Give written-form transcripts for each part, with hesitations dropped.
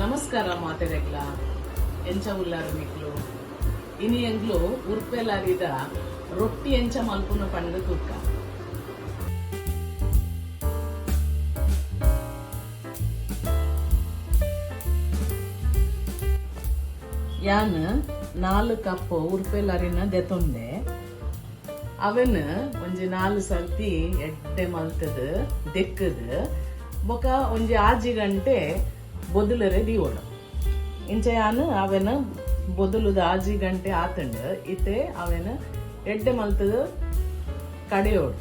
ನಮಸ್ಕಾರ ಮಾತೆರೆಗ್ಲ ಎಂಚ ಉಲ್ಲಾರು ನಿಕ್ಲು ಇನಿ ಎಂಗ್ಲು ಉರ್ಪೆಲಾರಿದ ರೊಟ್ಟಿ ಎಂಚ ಮಲ್ಪುನ ಪಂಡ ತುಕ್ಕ ಯಾನ್ 4 ಕಪ್ ಉರ್ಪೆಲಾರಿನ ದೆತೊಂಡೆ ಅವನ್ ಒಂಜಿ 4 ಸರ್ತಿ ಎಡ್ಡೆ ಮಲ್ತದ ದೆಕ್ಕದ ಬೊಕ ಒಂಜಿ 6 ಗಂಟೆ ಬೊದಲರೆ ದೀವೋಡು ಇಂಚ ಯಾನ್ ಅವನ ಬೊದಲುದ 6 ಗಂಟೆ ಆತಂಡ ಇತ್ತೆ ಅವನ ಎಡ್ಡೆ ಮಲ್ತದ ಕಡೆಯೋಡು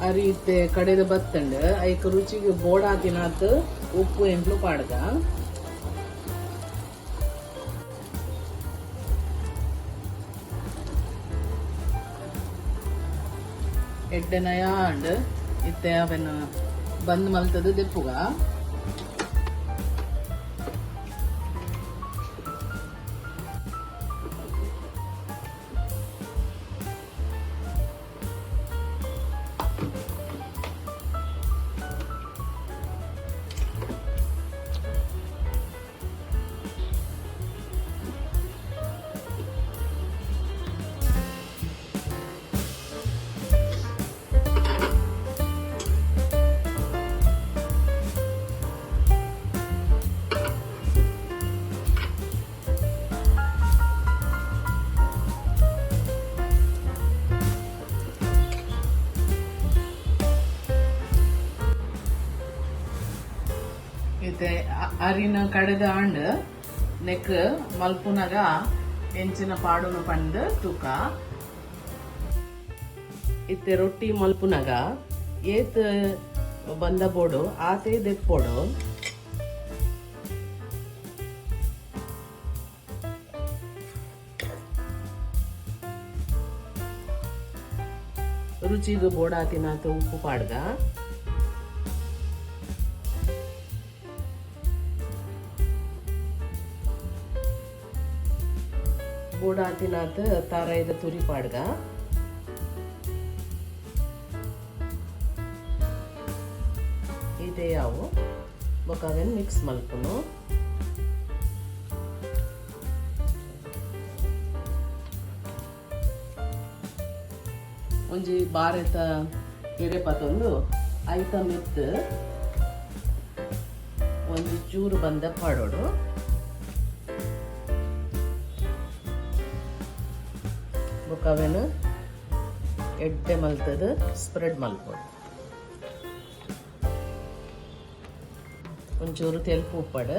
ಅರಿತೆ ಕಡೆದ ಬತ್ತಂಡ ಐಕ ರುಚಿಗೆ ಬೋಡ ಹಾಕಿನಾತ್ ಉಪ್ಪು ಎಂಟ್ಲು ಪಾಡ್ದ ಎಡ್ಡೆನಯ ಅಂಡ್ ಇತ್ತೆ ಅವನ ಬಂದ್ ಮಲ್ತದ ದೆಪ್ಪುಗ ಇತ್ತೆ ಅರಿನ ಕಡೆದ ಅಂಡ್ ನೆಕ್ ಮಲ್ಪುನಗ ಎಂಚಿನ ಪಾಡುನ ಪಂಡ್ ತೂಕ ಇತ್ತೆ ರೊಟ್ಟಿ ಮಲ್ಪುನಗ ಏತ್ ಬಂದ ಬೋಡು ಆತೆ ದೆಪ್ಪೋಡು ರುಚಿಗೆ ಬೋಡ ಹಾಕಿನಾತ ಉಪ್ಪು ಪಾಡ್ಗ ಬೋಡ ಹಾಕಿನಾತ ತಾರಾಯ್ದ ತುರಿ ಪಾಡ್ಗ ಇದೆ ಯಾವು ಬೊಕಾವೆನ್ ಮಿಕ್ಸ್ ಮಲ್ಪುನು ಒಂಜಿ ಬಾರೆತ ಎರೆ ಪತೊಂದು ಐತ ಮಿತ್ ಒಂಜಿ ಚೂರು ಬಂದ ಪಾಡೋಡು ಬೊಕಾವೆನ್ ಎಡ್ಡೆ ಮಲ್ತದ ಸ್ಪ್ರೆಡ್ ಮಲ್ಪೋಡು ಒಂಚೂರು ತೆಲ್ಪು ಉಪ್ಪಡ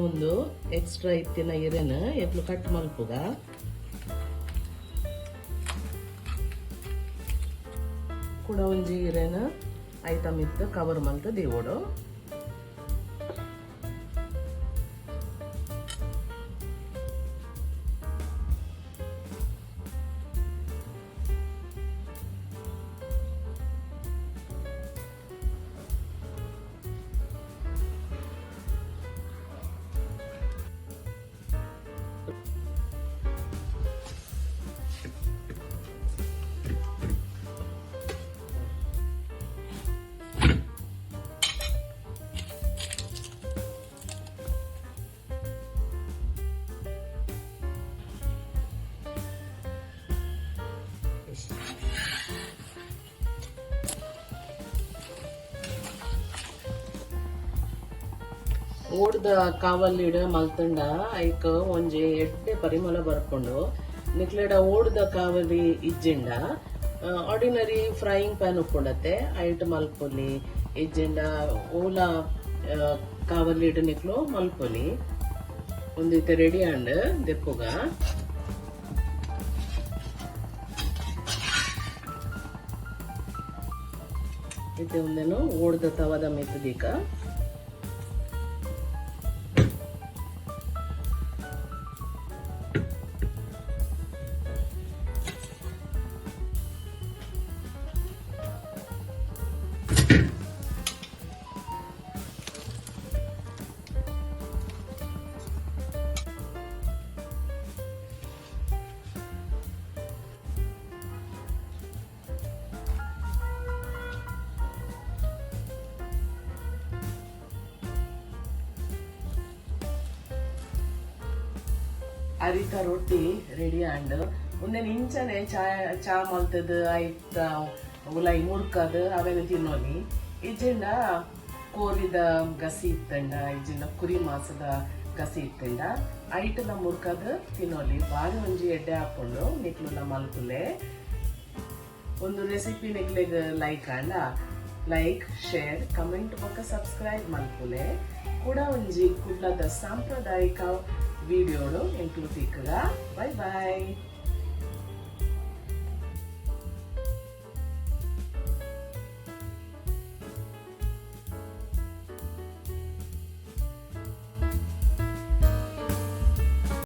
ಒಂದು ಎಕ್ಸ್ಟ್ರಾ ಇತ್ತಿನ ಎರೆನ ಎತ್ಲು ಕಟ್ ಮಲ್ಪುಗ ಕೂಡ ಒಂಜಿ ಎರೆನ ಐಟಮ್ ಇತ್ತು ಕವರ್ ಮಲ್ತ ದೇವೋಡು ಓಡ್ದ ಕಾವಲ್ಲಿಡ ಮಲ್ತಂಡ ಐಕ ಒಂಜಿ ಎಡ್ಡೆ ಪರಿಮಳ ಬರ್ಕೊಂಡು ನಿಕ್ಲೆಡ ಓಡ್ದ ಕಾವಲಿ ಇಜ್ಜಿಂಡ ಆರ್ಡಿನರಿ ಫ್ರೈಯಿಂಗ್ ಪ್ಯಾನ್ ಉಕ್ಕೊಂಡತ್ತೆ ಐಟ್ ಮಲ್ಪೊಲಿ ಇಜ್ಜಿಂಡ ಓಲ ಕಾವಲ್ಲಿಡ ನಿಕ್ಲು ಮಲ್ಪೊಲಿ ಒಂದಿತ್ತೆ ರೆಡಿ ಅಂಡ್ ದೆಪ್ಪುಗ ಇತ್ತೆ ಒಂದೇನು ಓಡ್ದ ತವದ ಮೆತ್ತದೀಕ ಅರಿತ ರೊಟ್ಟಿ ರೆಡಿ ಆಂಡ್ ಒಂದೇನು ಇಂಚನೆ ಚಾ ಮಲ್ತದ ಆಯ್ತ ಉಲೈ ಮುರ್ಕದ ಅವೆಲ್ಲ ತಿನ್ನೋಲಿ ಇಜ್ಜಿಂಡ ಕೋರಿದ ಗಸಿ ಇತ್ತಂಡ ಇಜ್ಜಿಂಡ ಕುರಿ ಮಾಸದ ಗಸಿ ಇತ್ತಂಡ ಐಟದ ಮುರ್ಕದ ತಿನ್ನೋಲಿ ಬಾರಿ ಒಂಜಿ ಎಡ್ಡೆ ಹಾಕೊಂಡು ನಿಕ್ಲು ಮಲ್ಕುಲೆ ಒಂದು ರೆಸಿಪಿ ನಿಕ್ಲೆಗ್ ಲೈಕ್ ಅಂಡ ಲೈಕ್ ಶೇರ್ ಕಮೆಂಟ್ ಬೊಕ್ಕ ಸಬ್ಸ್ಕ್ರೈಬ್ ಮಲ್ಕುಲೆ ಕೂಡ ಒಂಜಿ ಕುಡ್ಲದ ಸಾಂಪ್ರದಾಯಿಕ ವಿಡಿಯೋಡು ಎಂಕ್ಲು ತಿಕ್ಕಗ ಬೈ ಬಾಯ್.